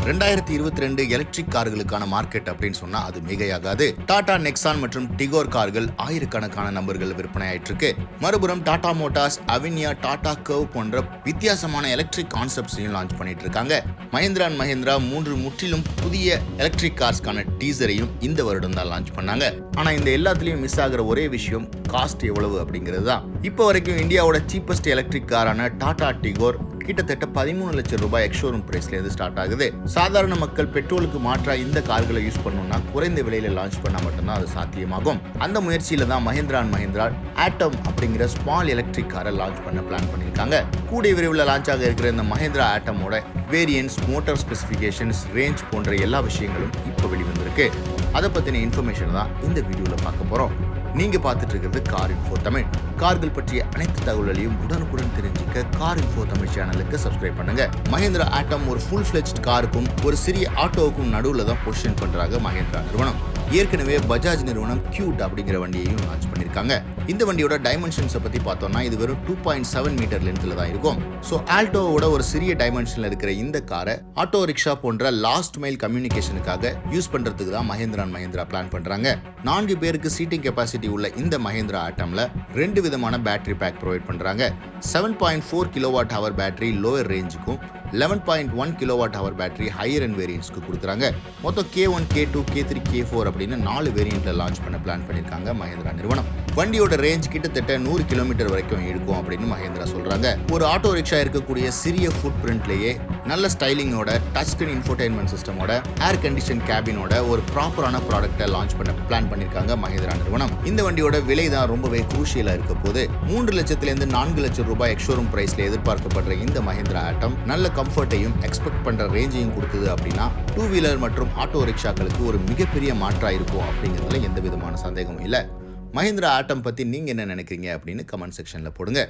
2022 electric கார்களுக்கான market அப்படின்னு சொன்னா அது மிகையாகாது. டாடா நெக்ஸான் மற்றும் டிகோர் கார்கள் ஆயிரக்கணக்கான நம்பர்கள் விற்பனை ஆயிட்டு இருக்கு. மறுபுறம் டாடா மோட்டார்ஸ், அவினியா, டாடா கர்வ் போன்ற வித்தியாசமான எலக்ட்ரிக் கான்செப்ட்ஸையும் லான்ச் பண்ணிட்டு இருக்காங்க. மஹிந்திரா அண்ட் மஹிந்திரா 3 முற்றிலும் புதிய எலக்ட்ரிக் கார்ஸ்க்கான டீசரையும் இந்த வருடம் தான் லான்ச் பண்ணாங்க. ஆனா இந்த எல்லாத்துலயும் மிஸ் ஆகிற ஒரே விஷயம் காஸ்ட் எவ்வளவு அப்படிங்கிறது தான். இப்போ வரைக்கும் இந்தியாவோட சீப்பஸ்ட் எலக்ட்ரிக் காரான டாடா டிகோர் கிட்டத்தட்ட 13 லட்சம் ரூபாய் எக்ஸ்ஷோரூம் பிரைஸ்ல இருந்து ஸ்டார்ட் ஆகுது. சாதாரண மக்கள் பெட்ரோலுக்கு மாற்றா இந்த கார்களை யூஸ் பண்ணணும்னா குறைந்த விலையில லான்ச் பண்ணா மட்டும்தான் அது சாத்தியமாகும். அந்த முயற்சியில தான் மஹிந்திரா அண்ட் மஹிந்திரா ஆட்டம் அப்படிங்கிற ஸ்மால் எலக்ட்ரிக் காரை லான்ச் பண்ண பிளான் பண்ணியிருக்காங்க. கூடிய விரைவில் லான்ச் ஆக இருக்கிற இந்த மஹிந்திரா ஆட்டமோட வேரியன்ட்ஸ், மோட்டார் ஸ்பெசிஃபிகேஷன்ஸ், ரேஞ்ச் போன்ற எல்லா விஷயங்களும் இப்போ வெளிவந்திருக்கு. அதை பத்தின இன்ஃபர்மேஷன் தான் இந்த வீடியோல பார்க்க போறோம். நீங்க பார்த்துட்டு இருக்கிறது கார் இன்ஃபோ தமிழ். கார்கள் பற்றிய அனைத்து தகவல்களையும் உடனுக்குடன் தெரிஞ்சுக்க கார் இன்ஃபோ தமிழ் சேனலுக்கு சப்ஸ்கிரைப் பண்ணுங்க. மஹிந்திரா ஆட்டம் ஒரு ஃபுல் ஃபிளெஜ்ட் காருக்கும் ஒரு சிறிய ஆட்டோவுக்கும் நடுவில் தான் பொசிஷன் பண்றாங்க மஹிந்திரா நிறுவனம். ஏற்கனவே பஜாஜ் நிறுவனம் கியூட் அப்படிங்கிற வண்டியையும் லான்ச் பண்ணிருக்காங்க. இந்த வண்டியோட டைமென்ஷன்ஸை பத்தி பார்த்தோம்னா இது வெறும் 2.7 மீட்டர் லென்த்ல தான் இருக்கும். ஸோ ஆல்டோவோட ஒரு சிறிய டைமென்ஷன்ல இருக்கிற இந்த காரை ஆட்டோ ரிக்ஷா போன்ற லாஸ்ட் மைல் கம்யூனிகேஷனுக்காக யூஸ் பண்றதுக்கு தான் மஹிந்திரா பிளான் பண்றாங்க. 4 பேருக்கு சீட்டிங் கெப்பாசிட்டி உள்ள இந்த மஹிந்திரா ஆட்டம்ல 2 விதமான பேட்டரி பேக் ப்ரொவைட் பண்றாங்க. 7.4 கிலோவாட் ஹவர் பேட்டரி லோயர் ரேஞ்சுக்கும் 11.1 kilowatt hour battery higher and வேரியன்ட்ஸ்க்கு கொடுக்குறாங்க. மொத்தம் K1, K2, K3, K4 அப்படின்னு 4 வேரியன்ட்ல லான்ச் பண்ண பிளான் பண்ணிருக்காங்க மஹிந்திரா நிறுவனம். வண்டியோட ரேஞ்ச் கிட்டத்தட்ட 100 கிலோமீட்டர் வரைக்கும் இருக்கும் அப்படின்னு மஹிந்திரா சொல்றாங்க. ஒரு ஆட்டோ ரிக்ஷா இருக்கக்கூடிய சிறிய ஃபுட் பிரிண்ட்லயே நல்ல ஸ்டைலிங்கோட, டச் ஸ்கிரீன் இன்ஃபோடெயின்மெண்ட் சிஸ்டமோட, ஏர் கண்டிஷன் கேபினோட ஒரு ப்ராப்பரான ப்ராடக்ட்டை லான்ச் பண்ண பிளான் பண்ணிருக்காங்க மஹிந்திரா நிறுவனம். இந்த வண்டியோட விலை தான் ரொம்பவே குரூஷியலா இருக்க போது. 3 லட்சத்திலிருந்து 4 லட்சம் ரூபாய் எக்ஸ்ஷோரூம் பிரைஸ்ல எதிர்பார்க்கப்படுற இந்த மஹிந்திரா ஆட்டம் நல்ல கம்ஃபர்ட்டையும் எக்ஸ்பெக்ட் பண்ற ரேஞ்சையும் கொடுத்தது அப்படின்னா 2 வீலர் மற்றும் ஆட்டோ ரிக்ஷாக்களுக்கு ஒரு மிகப்பெரிய மாற்றா இருக்கும் அப்படிங்கிறதுல எந்த விதமான சந்தேகமும் இல்லை. மஹிந்திரா ஆட்டம் பத்தி நீங்க என்ன நினைக்கிறீங்க அப்படின்னு கமெண்ட் செக்ஷன்ல போடுங்க.